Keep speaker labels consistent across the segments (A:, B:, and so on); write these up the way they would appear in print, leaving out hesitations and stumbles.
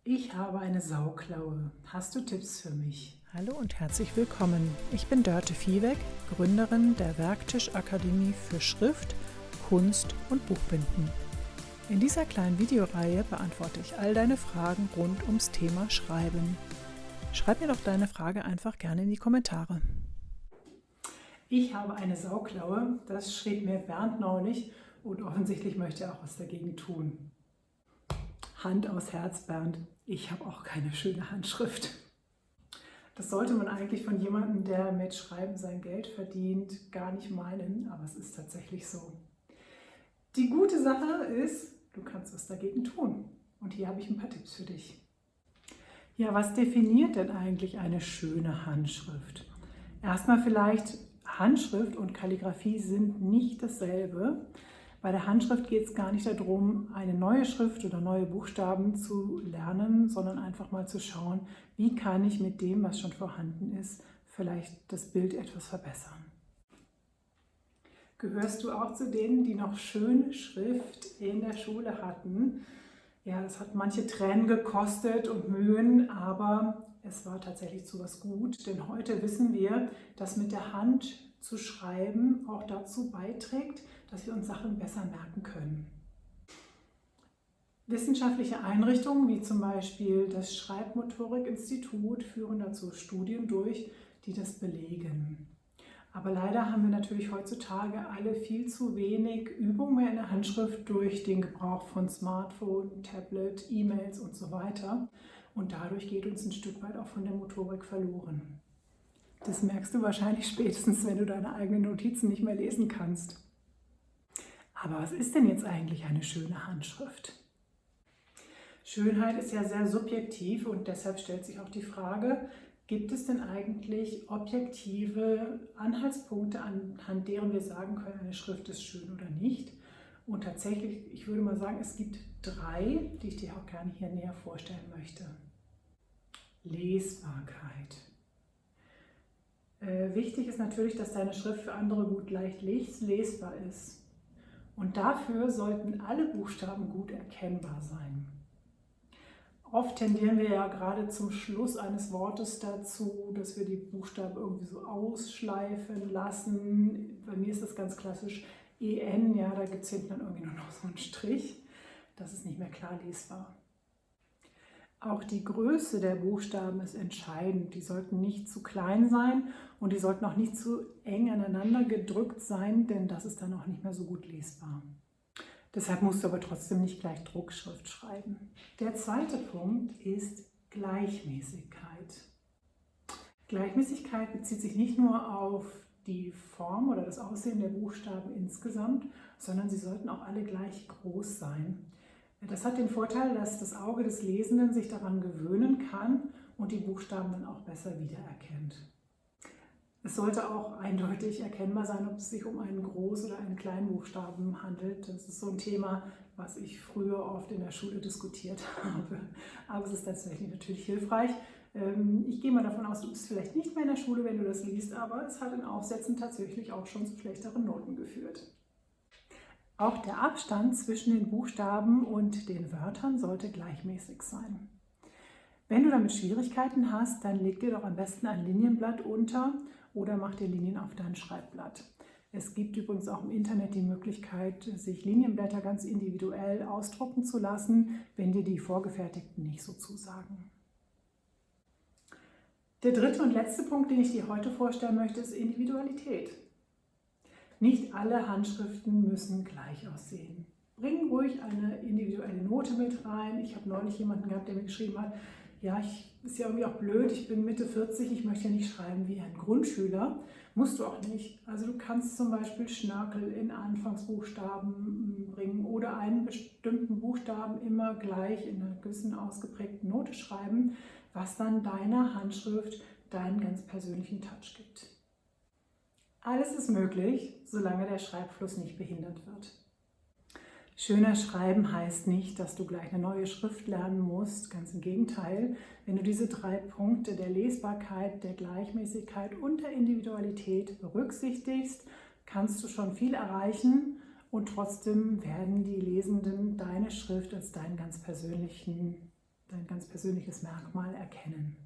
A: Ich habe eine Sauklaue. Hast du Tipps für mich?
B: Hallo und herzlich willkommen. Ich bin Dörte Viehweg, Gründerin der Werktischakademie für Schrift, Kunst und Buchbinden. In dieser kleinen Videoreihe beantworte ich all deine Fragen rund ums Thema Schreiben. Schreib mir doch deine Frage einfach gerne in die Kommentare.
A: Ich habe eine Sauklaue. Das schrieb mir Bernd neulich und offensichtlich möchte er auch was dagegen tun. Hand aufs Herz, Bernd. Ich habe auch keine schöne Handschrift. Das sollte man eigentlich von jemandem, der mit Schreiben sein Geld verdient, gar nicht meinen, aber es ist tatsächlich so. Die gute Sache ist, du kannst was dagegen tun. Und hier habe ich ein paar Tipps für dich. Ja, was definiert denn eigentlich eine schöne Handschrift? Erstmal vielleicht, Handschrift und Kalligrafie sind nicht dasselbe. Bei der Handschrift geht es gar nicht darum, eine neue Schrift oder neue Buchstaben zu lernen, sondern einfach mal zu schauen, wie kann ich mit dem, was schon vorhanden ist, vielleicht das Bild etwas verbessern. Gehörst du auch zu denen, die noch schöne Schrift in der Schule hatten? Ja, das hat manche Tränen gekostet und Mühen, aber es war tatsächlich zu was gut, denn heute wissen wir, dass mit der Hand zu schreiben auch dazu beiträgt, dass wir uns Sachen besser merken können. Wissenschaftliche Einrichtungen wie zum Beispiel das Schreibmotorik-Institut führen dazu Studien durch, die das belegen. Aber leider haben wir natürlich heutzutage alle viel zu wenig Übung mehr in der Handschrift durch den Gebrauch von Smartphone, Tablet, E-Mails und so weiter. Und dadurch geht uns ein Stück weit auch von der Motorik verloren. Das merkst du wahrscheinlich spätestens, wenn du deine eigenen Notizen nicht mehr lesen kannst. Aber was ist denn jetzt eigentlich eine schöne Handschrift? Schönheit ist ja sehr subjektiv und deshalb stellt sich auch die Frage, gibt es denn eigentlich objektive Anhaltspunkte, anhand deren wir sagen können, eine Schrift ist schön oder nicht? Und tatsächlich, ich würde mal sagen, es gibt 3, die ich dir auch gerne hier näher vorstellen möchte. Lesbarkeit. Wichtig ist natürlich, dass deine Schrift für andere gut leicht lesbar ist. Und dafür sollten alle Buchstaben gut erkennbar sein. Oft tendieren wir ja gerade zum Schluss eines Wortes dazu, dass wir die Buchstaben irgendwie so ausschleifen lassen. Bei mir ist das ganz klassisch EN, ja, da gibt es hinten dann irgendwie nur noch so einen Strich. Das ist nicht mehr klar lesbar. Auch die Größe der Buchstaben ist entscheidend. Die sollten nicht zu klein sein und die sollten auch nicht zu eng aneinander gedrückt sein, denn das ist dann auch nicht mehr so gut lesbar. Deshalb musst du aber trotzdem nicht gleich Druckschrift schreiben. Der zweite Punkt ist Gleichmäßigkeit. Gleichmäßigkeit bezieht sich nicht nur auf die Form oder das Aussehen der Buchstaben insgesamt, sondern sie sollten auch alle gleich groß sein. Das hat den Vorteil, dass das Auge des Lesenden sich daran gewöhnen kann und die Buchstaben dann auch besser wiedererkennt. Es sollte auch eindeutig erkennbar sein, ob es sich um einen Groß- oder einen Kleinbuchstaben handelt. Das ist so ein Thema, was ich früher oft in der Schule diskutiert habe. Aber es ist tatsächlich natürlich hilfreich. Ich gehe mal davon aus, du bist vielleicht nicht mehr in der Schule, wenn du das liest, aber es hat in Aufsätzen tatsächlich auch schon zu schlechteren Noten geführt. Auch der Abstand zwischen den Buchstaben und den Wörtern sollte gleichmäßig sein. Wenn du damit Schwierigkeiten hast, dann leg dir doch am besten ein Linienblatt unter oder mach dir Linien auf dein Schreibblatt. Es gibt übrigens auch im Internet die Möglichkeit, sich Linienblätter ganz individuell ausdrucken zu lassen, wenn dir die vorgefertigten nicht so zusagen. Der dritte und letzte Punkt, den ich dir heute vorstellen möchte, ist Individualität. Nicht alle Handschriften müssen gleich aussehen. Bring ruhig eine individuelle Note mit rein. Ich habe neulich jemanden gehabt, der mir geschrieben hat, ja, ist ja irgendwie auch blöd, ich bin Mitte 40, ich möchte ja nicht schreiben wie ein Grundschüler. Musst du auch nicht. Also du kannst zum Beispiel Schnörkel in Anfangsbuchstaben bringen oder einen bestimmten Buchstaben immer gleich in einer gewissen ausgeprägten Note schreiben, was dann deiner Handschrift deinen ganz persönlichen Touch gibt. Alles ist möglich, solange der Schreibfluss nicht behindert wird. Schöner Schreiben heißt nicht, dass du gleich eine neue Schrift lernen musst. Ganz im Gegenteil, wenn du diese 3 Punkte der Lesbarkeit, der Gleichmäßigkeit und der Individualität berücksichtigst, kannst du schon viel erreichen und trotzdem werden die Lesenden deine Schrift als deinen ganz persönlichen dein ganz persönliches Merkmal erkennen.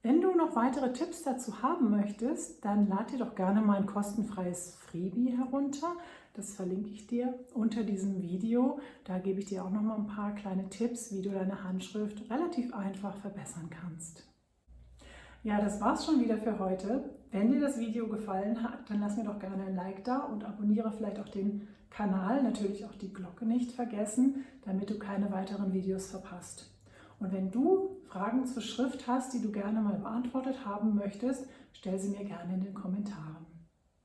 A: Wenn du noch weitere Tipps dazu haben möchtest, dann lad dir doch gerne mein kostenfreies Freebie herunter. Das verlinke ich dir unter diesem Video. Da gebe ich dir auch noch mal ein paar kleine Tipps, wie du deine Handschrift relativ einfach verbessern kannst. Ja, das war's schon wieder für heute. Wenn dir das Video gefallen hat, dann lass mir doch gerne ein Like da und abonniere vielleicht auch den Kanal, natürlich auch die Glocke nicht vergessen, damit du keine weiteren Videos verpasst. Und wenn du Fragen zur Schrift hast, die du gerne mal beantwortet haben möchtest, stell sie mir gerne in den Kommentaren.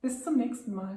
A: Bis zum nächsten Mal.